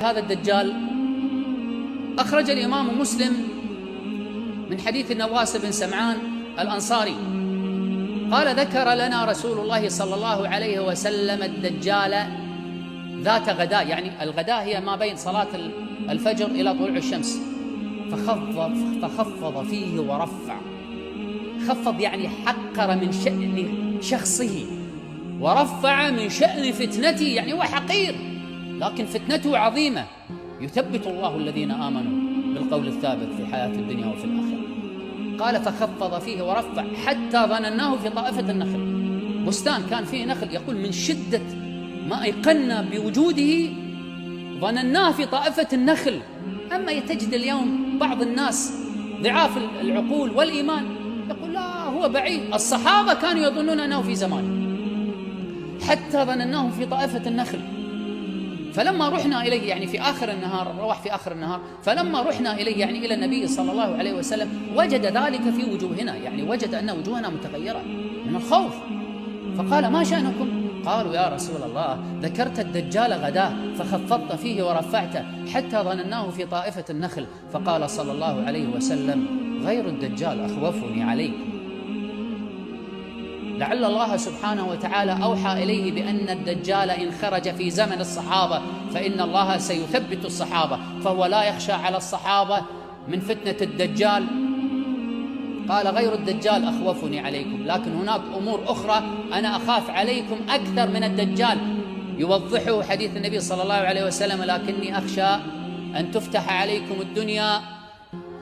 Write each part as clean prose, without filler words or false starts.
هذا الدجال أخرج الإمام مسلم من حديث النواس بن سمعان الأنصاري قال: ذكر لنا رسول الله صلى الله عليه وسلم الدجال ذات غداء، يعني الغداء هي ما بين صلاة الفجر إلى طلوع الشمس، فخفض فيه ورفع. خفض يعني حقر من شأن شخصه، ورفع من شأن فتنته، يعني هو حقير لكن فتنته عظيمة. يثبت الله الذين آمنوا بالقول الثابت في الحياة الدنيا وفي الآخرة. قال: فخفض فيه ورفع حتى ظنناه في طائفة النخل. بستان كان فيه نخل، يقول من شدة ما أيقنا بوجوده ظنناه في طائفة النخل. أما تجد اليوم بعض الناس ضعاف العقول والإيمان يقول: لا، هو بعيد. الصحابة كانوا يظنون أنه في زمانه حتى ظنناه في طائفة النخل. فلما رحنا إليه، يعني في آخر النهار، روح في آخر النهار، فلما رحنا إليه يعني إلى النبي صلى الله عليه وسلم وجد ذلك في وجوهنا، يعني وجد أن وجوهنا متغيرة من الخوف. فقال: ما شأنكم؟ قالوا: يا رسول الله، ذكرت الدجال غداه فخفضت فيه ورفعته حتى ظنناه في طائفة النخل. فقال صلى الله عليه وسلم: غير الدجال أخوفني عليك. لعل الله سبحانه وتعالى أوحى إليه بأن الدجال إن خرج في زمن الصحابة فإن الله سيثبت الصحابة، فهو لا يخشى على الصحابة من فتنة الدجال. قال: غير الدجال أخوفني عليكم، لكن هناك أمور أخرى أنا أخاف عليكم أكثر من الدجال. يوضحه حديث النبي صلى الله عليه وسلم: لكني أخشى أن تفتح عليكم الدنيا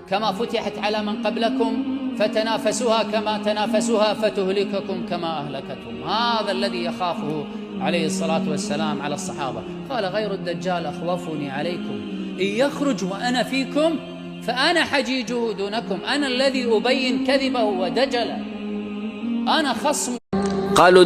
كما فتحت على من قبلكم، فتنافسوها كما تنافسوها، فتهلككم كما أهلكتهم. هذا الذي يخافه عليه الصلاة والسلام على الصحابة. قال: غير الدجال أخوفني عليكم، إن يخرج وأنا فيكم فأنا حجيجه دونكم، أنا الذي أبين كذبه ودجله، أنا خصم. قالوا